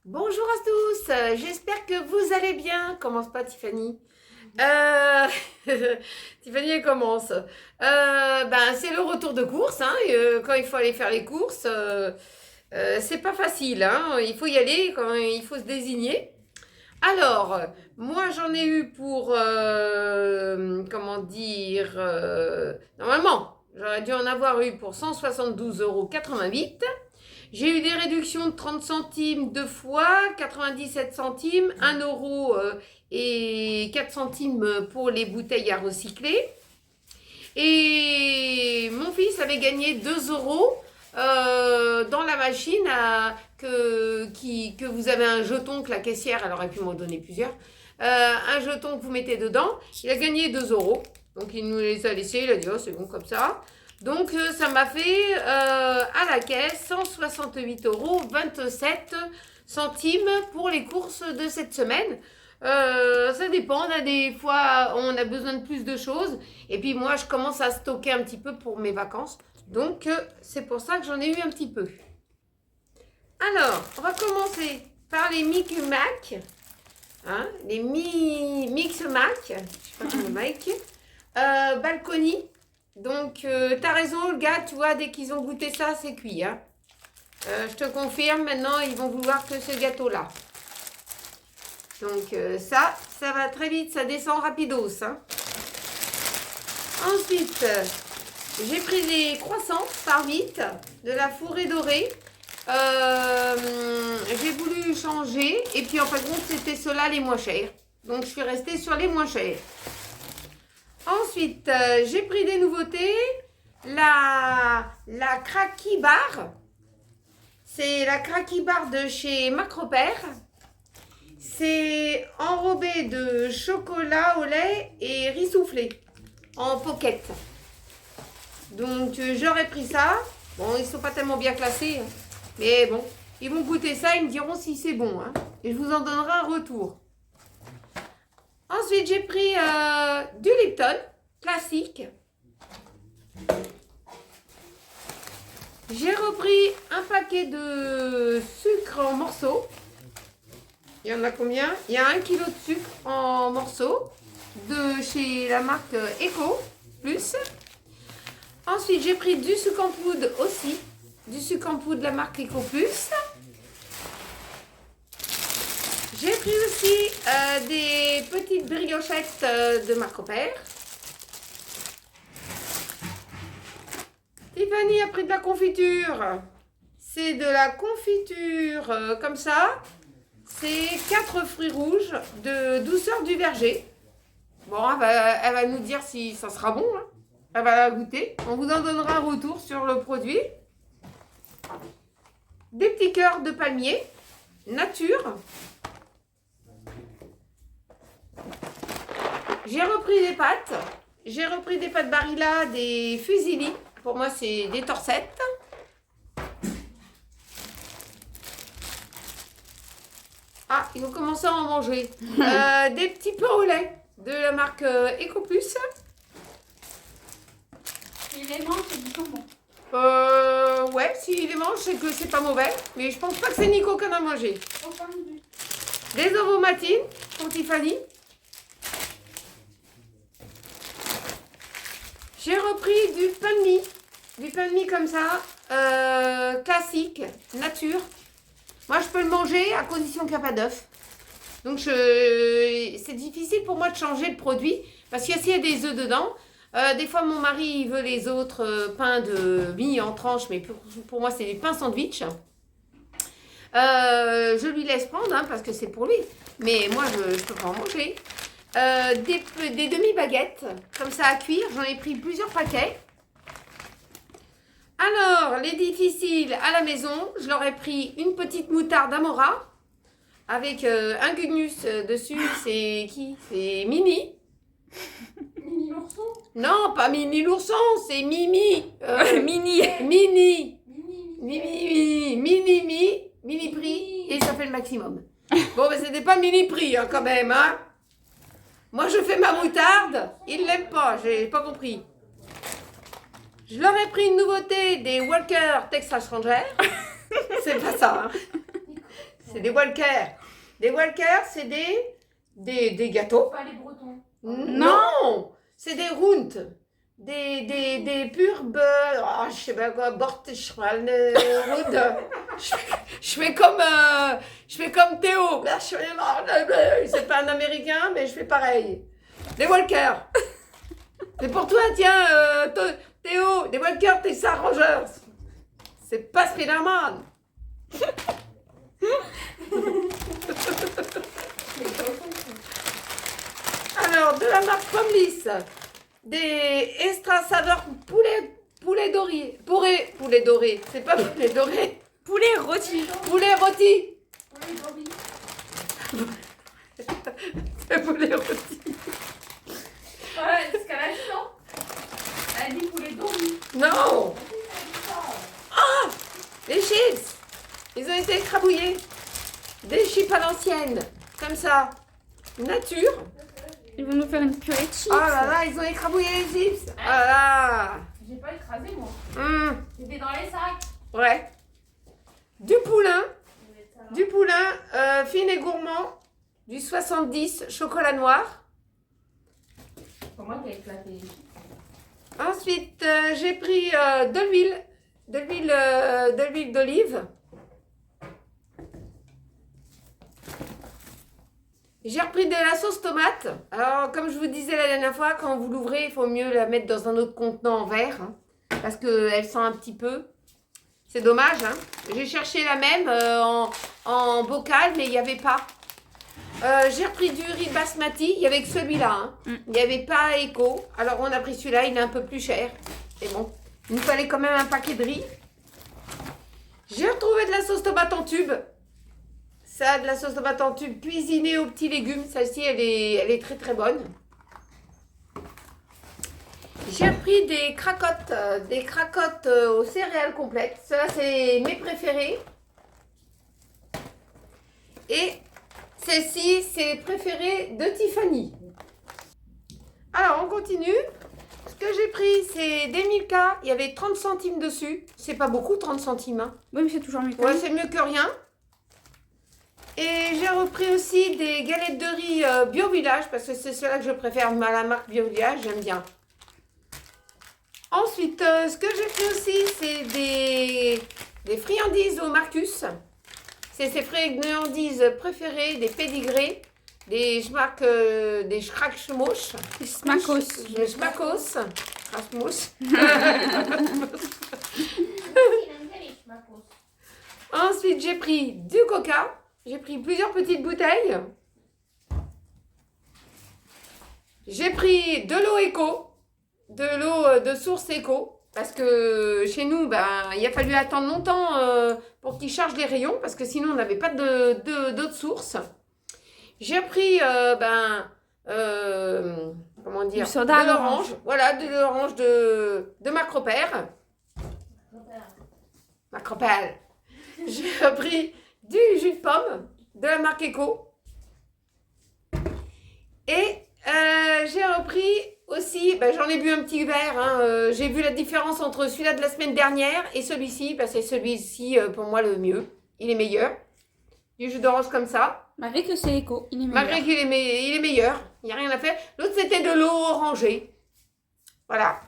Bonjour à tous, j'espère que vous allez bien. Commence pas Tiffany. Euh, Tiffany elle commence. C'est le retour de course, hein, quand il faut aller faire les courses, c'est pas facile, hein, il faut y aller, quand il faut se désigner. Alors, moi j'en ai eu pour, comment dire, normalement, j'aurais dû en avoir eu pour 172,88 €. J'ai eu des réductions de 30 centimes deux fois, 97 centimes, 1 euro et 4 centimes pour les bouteilles à recycler. Et mon fils avait gagné 2 euros dans la machine que vous avez un jeton que la caissière, elle aurait pu m'en donner plusieurs, un jeton que vous mettez dedans. Il a gagné 2 euros. Donc il nous les a laissés, il a dit oh c'est bon comme ça. Donc ça m'a fait à la caisse 168,27 € pour les courses de cette semaine. Ça dépend, on a des fois on a besoin de plus de choses et puis moi je commence à stocker un petit peu pour mes vacances. Donc c'est pour ça que j'en ai eu un petit peu. Alors, on va commencer par les Mic Mac. Hein, les Mix Mac, je sais pas comment Mike. Balcony. Donc, t'as raison, le gars, tu vois, dès qu'ils ont goûté ça, c'est cuit. Hein. Je te confirme, maintenant, ils vont vouloir que ce gâteau-là. Donc, ça va très vite, ça descend rapidos. Hein. Ensuite, j'ai pris des croissants par vite, de la fourrée dorée. J'ai voulu changer, et puis en fin de compte, c'était ceux-là les moins chers. Donc, je suis restée sur les moins chers. Ensuite, j'ai pris des nouveautés. La Cracky Bar. C'est la Cracky Bar de chez Macropère. C'est enrobé de chocolat au lait et riz soufflé en pocket. Donc, j'aurais pris ça. Bon, ils ne sont pas tellement bien classés. Hein. Mais bon, ils vont goûter ça. Ils me diront si c'est bon. Hein. Et je vous en donnerai un retour. Ensuite, j'ai pris du Lipton, classique. J'ai repris un paquet de sucre en morceaux. Il y en a combien? Il y a 1 kg de sucre en morceaux de chez la marque Eco Plus. Ensuite, j'ai pris du sucre en poudre aussi. Du sucre en poudre de la marque Eco Plus. J'ai pris aussi des petites briochettes de Macropère. Tiffany a pris de la confiture. C'est de la confiture comme ça. C'est 4 fruits rouges de douceur du verger. Bon, elle va nous dire si ça sera bon. Hein. Elle va la goûter. On vous en donnera un retour sur le produit. Des petits cœurs de palmier. Nature. J'ai repris des pâtes. J'ai repris des pâtes Barilla, des fusilli. Pour moi, c'est des torsettes. Ah, ils ont commencé à en manger. Des petits pains au lait de la marque Ecoplus. S'il les mange, c'est du jambon. Ouais, s'il les mange, c'est que c'est pas mauvais. Mais je pense pas que c'est Nico qui en a mangé. Des ovomatines pour Tiffany. J'ai repris du pain de mie. Du pain de mie comme ça, classique, nature. Moi, je peux le manger à condition qu'il n'y a pas d'œuf. Donc, c'est difficile pour moi de changer le produit. Parce qu'il y a des œufs dedans. Des fois, mon mari il veut les autres pains de mie en tranches. Mais pour moi, c'est des pains sandwich. Je lui laisse prendre hein, parce que c'est pour lui. Mais moi, je ne peux pas en manger. Des demi-baguettes, comme ça à cuire. J'en ai pris plusieurs paquets. Alors, les difficiles à la maison, je leur ai pris une petite moutarde Amora avec un gugnus dessus. C'est qui? C'est Mimi. Mini l'ourson? Non, pas Mimi l'ourson, c'est Mimi. Mini. Mini. Mini prix. Et ça fait le maximum. Bon, mais c'était pas mini prix hein, quand même. Hein. Moi, je fais ma moutarde. Ils l'aiment pas, j'ai pas compris. Je leur ai pris une nouveauté des Walker Texas Ranger. C'est pas ça. Hein. C'est des walkers. Des walkers, c'est des gâteaux. Pas les Bretons. Non, c'est des rounds. Des purs beurre. Oh, je sais pas quoi. Bortschmal, round. Je fais comme Théo. C'est pas un américain, mais je fais pareil. Des walkers. C'est pour toi, tiens, Théo. Des walkers, t'es ça, Rangers. C'est pas Spider-Man. Alors, de la marque Pomlis, des extra saveurs poulet doré. Poulet doré, c'est pas poulet doré. Poulet rôti. Poulet rôti. Pour les Doris. C'est poulet rôti. Voilà, c'est ce qu'elle a dit, non? Elle a dit pour les Doris. Non, les chips. Ils ont été écrabouillés. Des chips à l'ancienne, comme ça. Nature. Ils vont nous faire une purée de chips. Oh là là, ils ont écrabouillé les chips. Oh là là. J'ai pas écrasé, moi. C'était dans les sacs. Ouais. Du poulain fin et gourmand, du 70, chocolat noir. Comment t'as éclaté les chips? Ensuite, j'ai pris de l'huile d'olive. J'ai repris de la sauce tomate. Alors, comme je vous disais la dernière fois, quand vous l'ouvrez, il faut mieux la mettre dans un autre contenant en verre, hein, parce qu'elle sent un petit peu. C'est dommage, hein. J'ai cherché la même en bocal, mais il n'y avait pas. J'ai repris du riz basmati, il y avait que celui-là. Hein. Il n'y avait pas Eco. Alors, on a pris celui-là, il est un peu plus cher. Mais bon, il nous fallait quand même un paquet de riz. J'ai retrouvé de la sauce tomate en tube. Ça, de la sauce tomate en tube cuisinée aux petits légumes. Celle-ci, elle est très très bonne. J'ai pris des cracottes aux céréales complètes. Ceux-là, c'est mes préférés. Et celle-ci, c'est les préférés de Tiffany. Alors, on continue. Ce que j'ai pris, c'est des Milka. Il y avait 30 centimes dessus. C'est pas beaucoup, 30 centimes. Hein. Oui, mais c'est toujours mieux. Ouais, c'est mieux que rien. Et j'ai repris aussi des galettes de riz Bio Village, parce que c'est cela que je préfère, la marque Bio Village, j'aime bien. Ensuite, ce que j'ai pris aussi, c'est des friandises au Marcus. C'est ses friandises préférées, des pédigrés, des schrackschmouch. Des smacos. Des schmackos. Schrackschmouch. Il aime bien les schmackos. Ensuite, j'ai pris du coca. J'ai pris plusieurs petites bouteilles. J'ai pris de l'eau éco, de l'eau de source éco, parce que chez nous, il a fallu attendre longtemps pour qu'ils chargent les rayons, parce que sinon, on n'avait pas d'eau de source. J'ai pris, comment dire, Du soda de l'orange. Voilà, de l'orange de Macropère. Macropère. J'ai pris du jus de pomme de la marque Eco. Et j'ai repris aussi, j'en ai bu un petit verre. Hein, j'ai vu la différence entre celui-là de la semaine dernière et celui-ci. C'est celui-ci pour moi le mieux. Il est meilleur. Du jus d'orange comme ça. Malgré que c'est éco, il est meilleur. Malgré qu'il est, il est meilleur. Il n'y a rien à faire. L'autre, c'était de l'eau orangée. Voilà.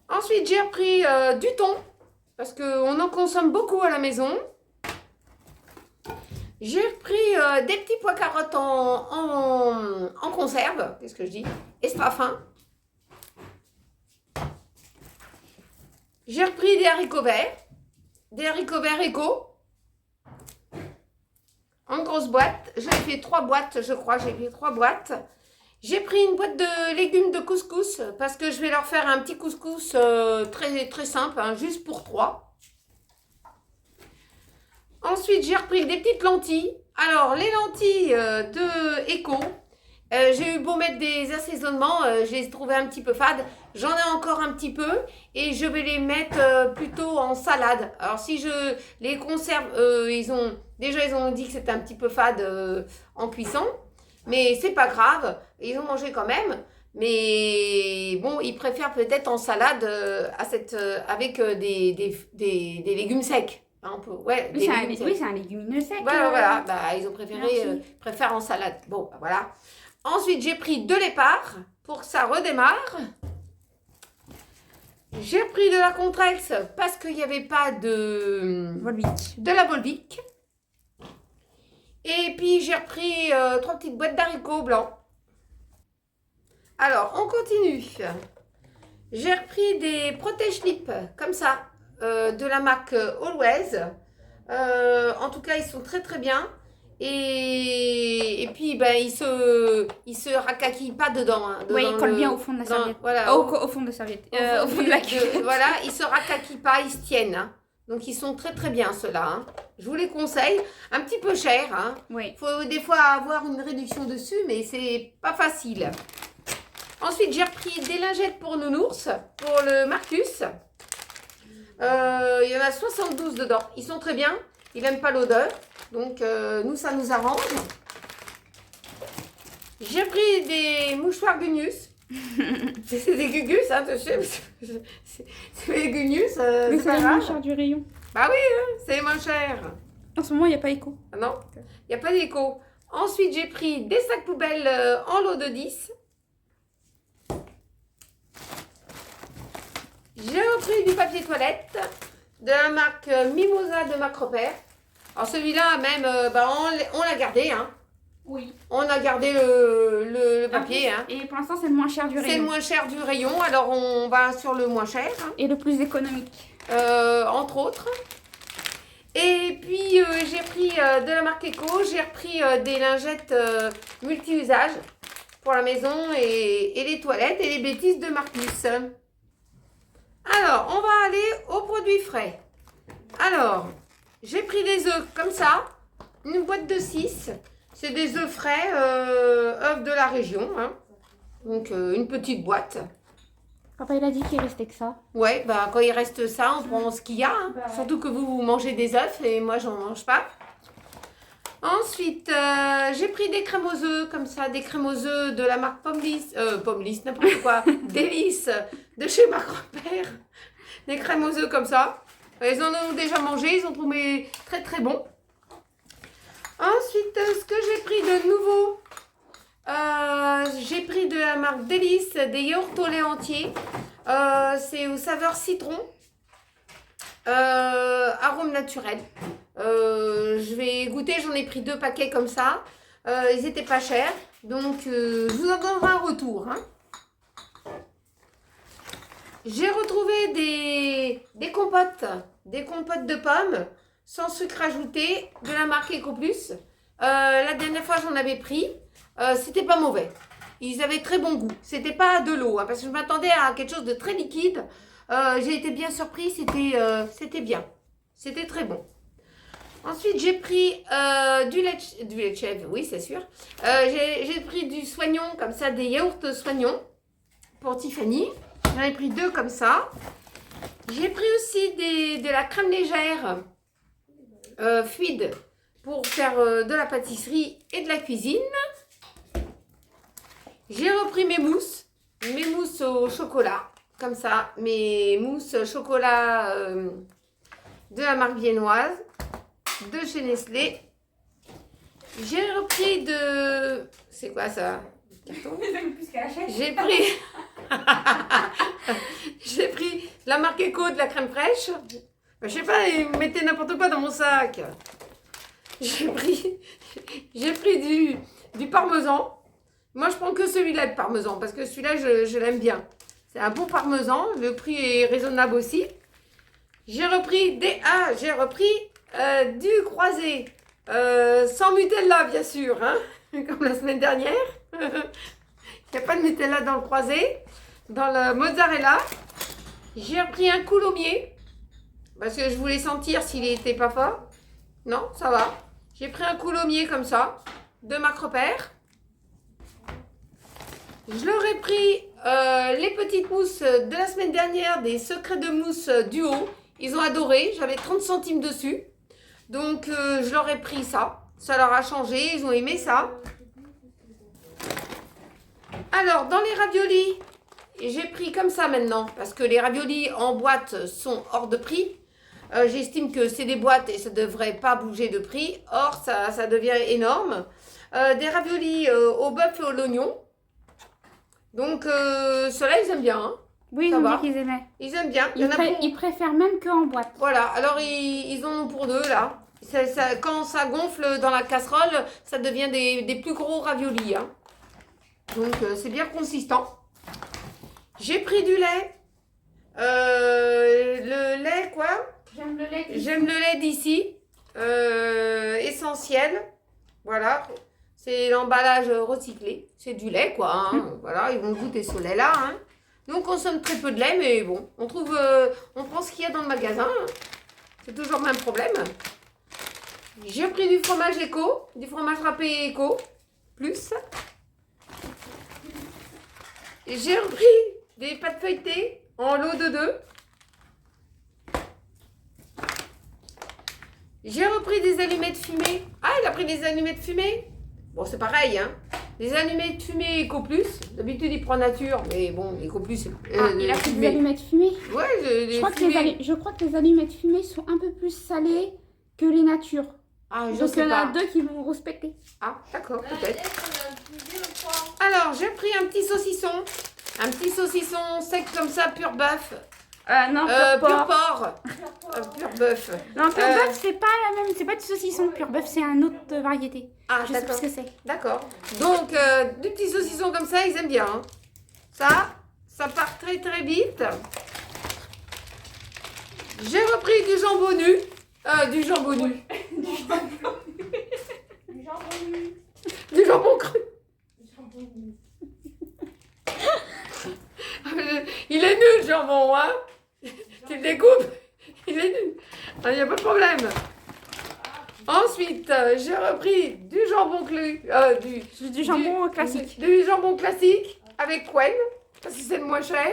Ensuite, j'ai repris du thon. Parce qu'on en consomme beaucoup à la maison. J'ai repris des petits pois carottes en conserve. Qu'est-ce que je dis? Estrafin. J'ai repris des haricots verts. Des haricots verts éco. En grosse boîte. J'avais fait 3 boîtes, je crois. J'ai fait 3 boîtes. J'ai pris une boîte de légumes de couscous. Parce que je vais leur faire un petit couscous très, très simple. Hein, juste pour 3. Ensuite, j'ai repris des petites lentilles. Alors, les lentilles de Eco, j'ai eu beau mettre des assaisonnements, je les ai trouvées un petit peu fades. J'en ai encore un petit peu et je vais les mettre plutôt en salade. Alors, si je les conserve, ils ont dit que c'était un petit peu fade en cuisson. Mais c'est pas grave, ils ont mangé quand même. Mais bon, ils préfèrent peut-être en salade avec des légumes secs. On peut, ouais, Oui, des c'est un, légumes secs. oui, c'est un légumineux sec. Voilà. Bah, ils ont préféré, Merci. préfèrent en salade. Bon, bah, voilà. Ensuite, j'ai pris de l'épar pour que ça redémarre. J'ai pris de la Contrex parce qu'il n'y avait pas Volvic. de la Volvic. Et puis, j'ai repris 3 petites boîtes d'haricots blancs. Alors, on continue. J'ai repris des protège-lips comme ça, de la marque Always. En tout cas, ils sont très très bien. Et puis, ben, ils se racaquillent pas dedans. Hein, Oui, dans il colle le- bien au fond de la dans- serviette. Voilà, Au fond de la serviette. Au fond de la cuillère. voilà, ils se racaquillent pas, ils se tiennent. Hein. Donc, ils sont très très bien ceux-là. Hein. Je vous les conseille. Un petit peu cher. Hein. Oui. Faut des fois avoir une réduction dessus, mais c'est pas facile. Ensuite, j'ai repris des lingettes pour nounours, pour le Marcus. Il y en a 72 dedans. Ils sont très bien. Il n'aime pas l'odeur. Donc, nous, ça nous arrange. J'ai pris des mouchoirs Gunius. C'est des Gugus, hein, tu sais. C'est des Gunius, Mais c'est c'est pas la moins grave. chère du rayon. Bah oui, hein, c'est moins cher. En ce moment, il n'y a pas écho. Ah non, il n'y a pas d'écho. Ensuite, j'ai pris des sacs poubelles en lot de 10. J'ai repris du papier toilette de la marque Mimosa de Macropère. Alors celui-là, même, on l'a gardé. Hein. Oui. On a gardé le papier. Hein. Et pour l'instant, c'est le moins cher du C'est le rayon. moins cher du rayon, alors on va sur le moins cher, hein, Et le plus économique. entre autres. Et puis j'ai pris de la marque Eco, j'ai repris des lingettes multi-usage pour la maison et les toilettes et les bêtises de Marcus. Alors, on va aller aux produits frais. Alors, j'ai pris des œufs comme ça, une boîte de 6. C'est des œufs frais, œufs de la région. Hein. Donc, une petite boîte. Papa, il a dit qu'il restait que ça. Ouais, bah quand il reste ça, on prend ce qu'il y a. Hein. Bah ouais. Surtout que vous mangez des œufs et moi, j'en mange pas. Ensuite, j'ai pris des crèmes aux œufs, comme ça, des crèmes aux œufs de la marque Pommelis, n'importe quoi, Délice, de chez Macropère. Des crèmes aux œufs comme ça. Ils en ont déjà mangé, ils ont trouvé très très bon. Ensuite, ce que j'ai pris de nouveau, j'ai pris de la marque Délice, des yaourts au lait entier. C'est aux saveurs citron, arôme naturel. Je vais goûter, j'en ai pris 2 paquets comme ça. Ils étaient pas chers, donc je vous en donnerai un retour. Hein. J'ai retrouvé des compotes de pommes sans sucre ajouté de la marque EcoPlus. La dernière fois j'en avais pris, c'était pas mauvais. Ils avaient très bon goût. C'était pas de l'eau, hein, parce que je m'attendais à quelque chose de très liquide. J'ai été bien surprise, c'était bien. C'était très bon. Ensuite, j'ai pris du lait de chèvre, oui, c'est sûr. J'ai pris du soignon, comme ça, des yaourts soignons pour Tiffany. J'en ai pris 2 comme ça. J'ai pris aussi de la crème légère fluide pour faire de la pâtisserie et de la cuisine. J'ai repris mes mousses au chocolat, comme ça, mes mousses chocolat de la marque viennoise, de chez Nestlé. J'ai repris c'est quoi ça? Carton. J'ai pris... J'ai pris la marque Eco de la crème fraîche. Je sais pas, ils mettaient n'importe quoi dans mon sac. J'ai pris du parmesan. Moi, je prends que celui-là de parmesan parce que celui-là, je l'aime bien. C'est un bon parmesan. Le prix est raisonnable aussi. J'ai repris du croisé. Sans Nutella, bien sûr. Hein, comme la semaine dernière. Il n'y a pas de Nutella dans le croisé. Dans le mozzarella. J'ai repris un coulommier. Parce que je voulais sentir s'il n'était pas fort. Non, ça va. J'ai pris un coulommier comme ça. De Macropère. Je leur ai pris les petites mousses de la semaine dernière, des secrets de mousse duo. Ils ont adoré, j'avais 30 centimes dessus. Donc je leur ai pris ça. Ça leur a changé, ils ont aimé ça. Alors, dans les raviolis, j'ai pris comme ça maintenant. Parce que les raviolis en boîte sont hors de prix. J'estime que c'est des boîtes et ça ne devrait pas bouger de prix. Or, ça devient énorme. Des raviolis au bœuf et à l'oignon. Donc, ceux-là, ils aiment bien. Hein. Oui, ils Ça ont va. dit qu'ils aimaient. Ils aiment bien. Il y en a pour... Ils préfèrent même qu'en boîte. Voilà, alors ils en ont pour deux là. Quand ça gonfle dans la casserole, ça devient des plus gros raviolis. Hein. Donc c'est bien consistant. J'ai pris du lait. Le lait quoi? J'aime le lait. J'aime le lait d'ici. Essentiel. Voilà. C'est l'emballage recyclé. C'est du lait quoi. Hein. Voilà, ils vont goûter ce lait là. Hein. Nous on consomme très peu de lait, mais bon, on prend ce qu'il y a dans le magasin. Hein. C'est toujours le même problème. J'ai pris du fromage éco, du fromage râpé éco, plus. J'ai repris des pâtes feuilletées en lot de 2. J'ai repris des allumettes fumées. Ah, il a pris des allumettes fumées. Bon, c'est pareil, hein. Des allumettes fumées Eco Plus. D'habitude, il prend nature, mais bon, Eco Plus. Il a pris des allumettes fumées. Ouais, je crois que les allumettes fumées sont un peu plus salées que les natures. Ah, je Donc sais il y en a pas. 2 qui vont respecter. Ah, d'accord, peut-être. Alors, j'ai pris un petit saucisson. Un petit saucisson sec comme ça, pur bœuf. Non, pur porc. Pur bœuf. Non, pur bœuf, c'est pas la même. C'est pas du saucisson. Pur bœuf, c'est une autre variété. Ah, Je sais pas d'accord. ce que c'est. D'accord. Donc, des petits saucissons comme ça, ils aiment bien. Hein. Ça part très très vite. J'ai repris du jambon nu. Du jambon nu. Du jambon cru. Il est nul, le jambon, hein. Tu le découpes. Il est nul. Il n'y a pas de problème. Ensuite, j'ai repris du jambon cru. Du jambon classique. Du jambon classique avec Quen, parce que c'est le moins cher.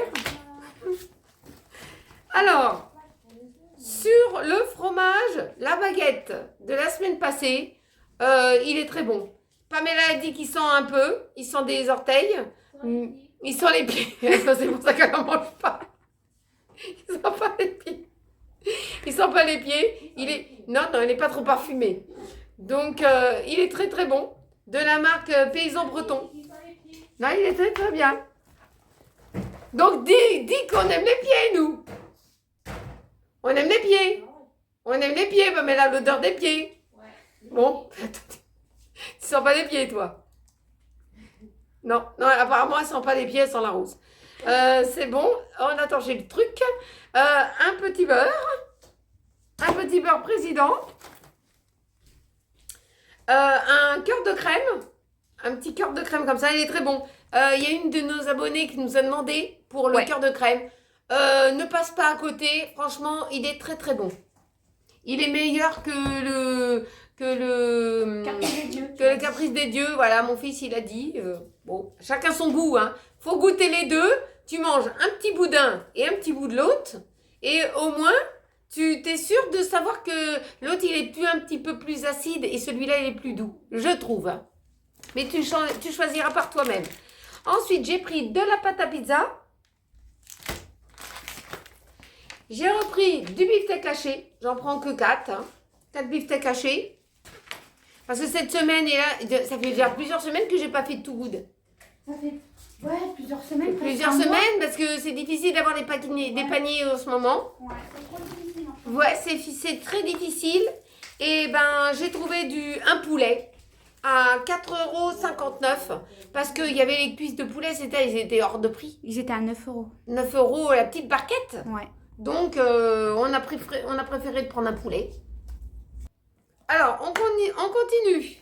Alors, sur le fromage, la baguette de la semaine passée, il est très bon. Pamela a dit qu'il sent un peu, il sent des orteils, il sent les pieds. C'est pour ça qu'elle n'en mange pas. Il sent pas les pieds. Il sent pas les pieds. Non, il n'est pas trop parfumé. Donc, il est très très bon. De la marque Paysan Breton. Non, il est très très bien. Donc, dis qu'on aime les pieds, nous. On aime les pieds. On aime les pieds, mais là, l'odeur des pieds. Bon. Tu sens pas les pieds, toi? Non, apparemment, elle sent pas les pieds, elle sent la rose. C'est bon. On attend, j'ai le truc. Un petit beurre. Un petit beurre président. Un cœur de crème. Un petit cœur de crème comme ça, il est très bon. Il y a une de nos abonnés qui nous a demandé pour le cœur de crème. Ne passe pas à côté. Franchement, il est très très bon. Il est meilleur que le caprice des dieux. Voilà, mon fils, il a dit. Bon, chacun son goût. Hein. Faut goûter les deux. Tu manges un petit bout d'un et un petit bout de l'autre. Et au moins, tu t'es sûr de savoir que l'autre, il est un petit peu plus acide et celui-là, il est plus doux. Je trouve. Hein. Mais tu choisiras par toi-même. Ensuite, j'ai pris de la pâte à pizza. J'ai repris du beefsteak haché. J'en prends que 4. Hein. 4 beefsteaks hachés. Parce que cette semaine, et là, ça fait déjà plusieurs semaines que j'ai pas fait de Too Good. Ça fait plusieurs semaines. Plusieurs semaines parce que c'est difficile d'avoir des paniers en ce moment. Ouais, c'est trop difficile. En fait. Ouais, c'est très difficile. Et ben, j'ai trouvé un poulet à 4,59 € parce qu'il y avait les cuisses de poulet, ils étaient hors de prix. Ils étaient à 9 €. 9 € la petite barquette. Ouais. Donc, on a préféré de prendre un poulet. Alors, on continue.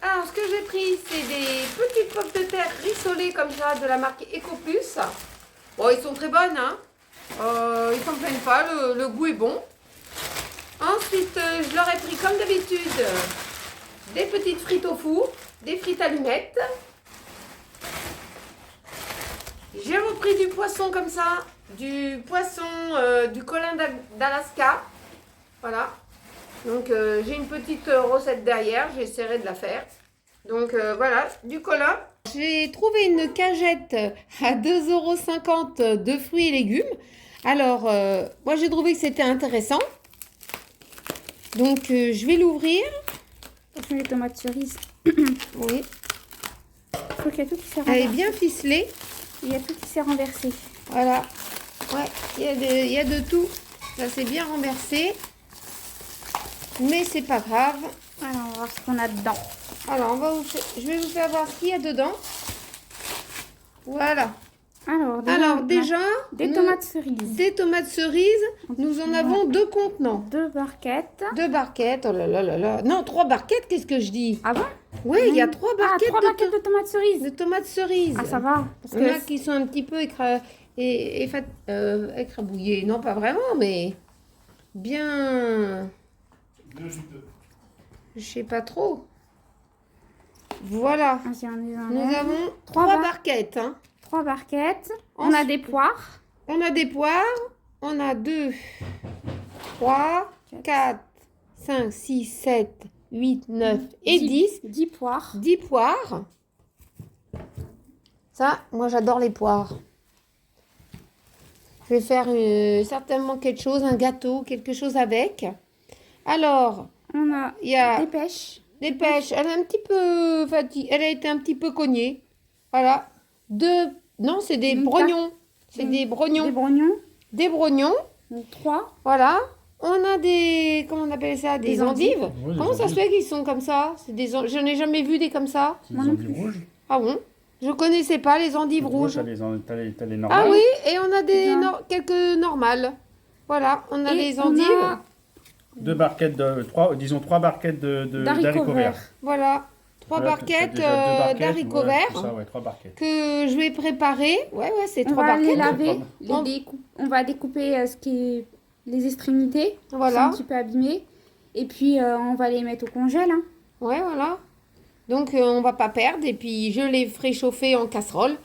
Alors, ce que j'ai pris, c'est des petites pommes de terre rissolées comme ça de la marque Eco Plus. Bon, ils sont très bonnes, hein. Ils s'en plaignent pas, le goût est bon. Ensuite, je leur ai pris comme d'habitude des petites frites au four, des frites allumettes. J'ai repris du poisson comme ça, du poisson du colin d'Alaska. Voilà. Donc, j'ai une petite recette derrière, j'essaierai de la faire. Donc, voilà, du colin. J'ai trouvé une cagette à 2,50 € de fruits et légumes. Alors, moi, j'ai trouvé que c'était intéressant. Donc, je vais l'ouvrir. Attention les tomates cerises. Oui. Je crois qu'il y a tout qui s'est Elle est renversé. bien ficelée. Il y a tout qui s'est renversé. Voilà. Ouais, il y a de tout. Ça s'est bien renversé. Mais c'est pas grave. Alors, on va voir ce qu'on a dedans. Alors, je vais vous faire voir ce qu'il y a dedans. Voilà. Alors, Alors, on a déjà, des nous- tomates cerises. des tomates cerises. Nous en avons 2 contenants. 2 barquettes. 2 barquettes. Oh là là là là. Non, 3 barquettes, qu'est-ce que je dis? Ah bon? Oui, il y a 3 barquettes, 3 barquettes de tomates cerises. de tomates cerises. Ah, ça va. Parce Il y en a que qui sont un petit peu écrabouillées. Non, pas vraiment, mais bien... Je sais pas trop. Voilà. Vas-y, on les Nous enlève. avons 3 Trois barquettes. Hein. 3 barquettes. On a Ensuite- des poires. On a des poires. On a 2, 3, 4, 5, 6, 7, 8, 9 et 10. 10 poires. 10 poires. Ça, moi j'adore les poires. Je vais faire certainement quelque chose, un gâteau, quelque chose avec. Alors, On a il y a des pêches. des pêches. Elle est un petit peu fatiguée. Elle a été un petit peu cognée. Voilà. Non, c'est des Une brognons. C'est des Des brognons. brognons. Des brognons. Donc 3. Voilà. On a des... Comment on appelle ça? Des Des endives. Oui, des Comment ça se endives. fait qu'ils sont comme ça? Je n'ai jamais vu des comme ça. C'est Moi des non endives plus. rouges. Ah bon? Je connaissais pas les endives rouges. T'as les Ah normales. oui, et on a des Bien. quelques normales. Voilà, on a Et les on endives. a 2 barquettes trois barquettes d'haricots d'haricots verts. verts. Voilà, 3 Voilà, barquettes t'as déjà 2 barquettes, d'haricots ouais, verts c'est ça, ouais, 3 barquettes. que je vais préparer. Ouais, c'est On 3 va les barquettes. laver. On- On va découper ce qui est les extrémités. Qui sont Voilà, un petit peu abîmées. Et puis, on va les mettre au congèle. Hein. ouais, voilà. Donc, on va pas perdre. Et puis, je les ferai chauffer en casserole.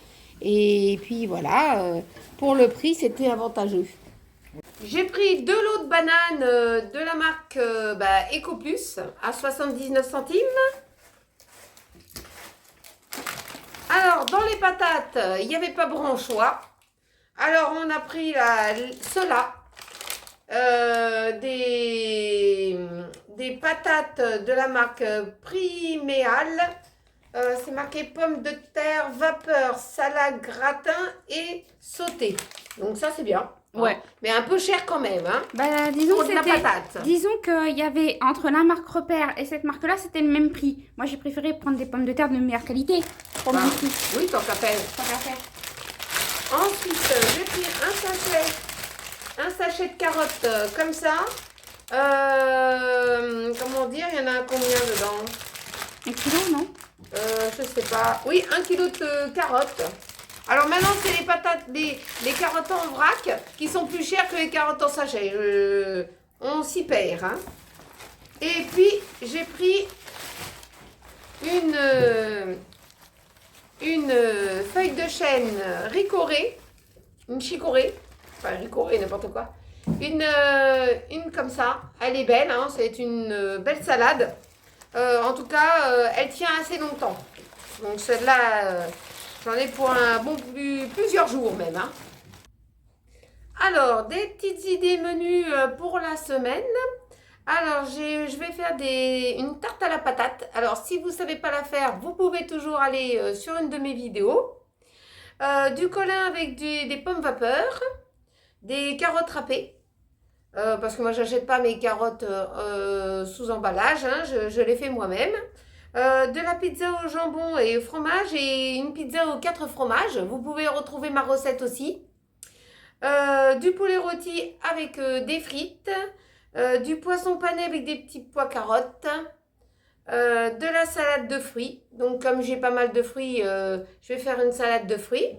Et puis, voilà, pour le prix, c'était avantageux. J'ai pris 2 lots de bananes de la marque EcoPlus à 79 centimes. Alors, dans les patates, il n'y avait pas grand choix. Alors, on a pris ceux-là. Des patates de la marque Priméal. C'est marqué pommes de terre, vapeur, salade, gratin et sauté. Donc ça, c'est bien. Ouais. Hein. Mais un peu cher quand même. Hein, Bah, disons pour que de la c'était... patate. Disons qu'il y avait entre la marque Repère et cette marque-là, c'était le même prix. Moi, j'ai préféré prendre des pommes de terre de meilleure qualité pour le Ah. même prix. Oui, tant qu'à faire. Tant qu'à faire. Ensuite, j'ai pris un sachet de carottes comme ça. Comment dire, il y en a combien dedans? 1 kilo, non? Je sais pas. Oui, 1 kilo de carottes. Alors maintenant, c'est les patates, les carottes en vrac qui sont plus chères que les carottes en sachet. On s'y perd. Hein. Et puis, j'ai pris une feuille de chêne ricorée. Une chicorée. Enfin, ricorée, n'importe quoi. Une comme ça. Elle est belle. Hein, c'est une belle salade. En tout cas, elle tient assez longtemps. Donc celle-là, j'en ai pour un bon plusieurs jours même. Hein. Alors, des petites idées menus pour la semaine. Alors, je vais faire une tarte à la patate. Alors, si vous ne savez pas la faire, vous pouvez toujours aller sur une de mes vidéos. Du colin avec des pommes vapeur, des carottes râpées. Parce que moi, j'achète pas mes carottes sous emballage. Hein, je les fais moi-même. De la pizza au jambon et au fromage et une pizza aux 4 fromages. Vous pouvez retrouver ma recette aussi. Du poulet rôti avec des frites. Du poisson pané avec des petits pois carottes. De la salade de fruits. Donc, comme j'ai pas mal de fruits, je vais faire une salade de fruits.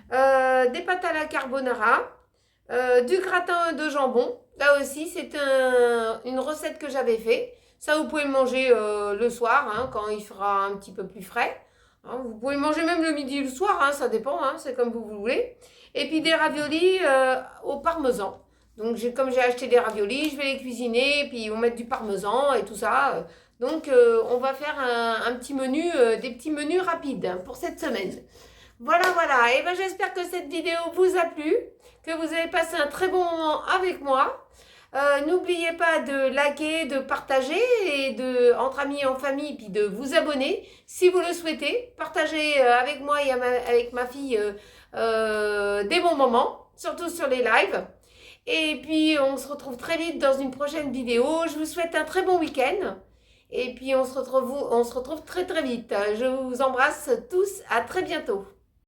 Des pâtes à la carbonara. Du gratin de jambon. Là aussi, c'est une recette que j'avais fait. Ça, vous pouvez le manger le soir, hein, quand il fera un petit peu plus frais. Hein, vous pouvez le manger même le midi ou le soir, hein, ça dépend, hein, c'est comme vous voulez. Et puis des raviolis au parmesan. Donc, comme j'ai acheté des raviolis, je vais les cuisiner, puis on met du parmesan et tout ça. Donc, on va faire un petit menu, des petits menus rapides hein, pour cette semaine. Voilà. Et ben, j'espère que cette vidéo vous a plu, que vous avez passé un très bon moment avec moi. N'oubliez pas de liker, de partager et entre amis et en famille, puis de vous abonner si vous le souhaitez. Partagez avec moi et avec ma fille des bons moments, surtout sur les lives. Et puis on se retrouve très vite dans une prochaine vidéo. Je vous souhaite un très bon week-end. Et puis on se retrouve très très vite. Je vous embrasse tous. À très bientôt.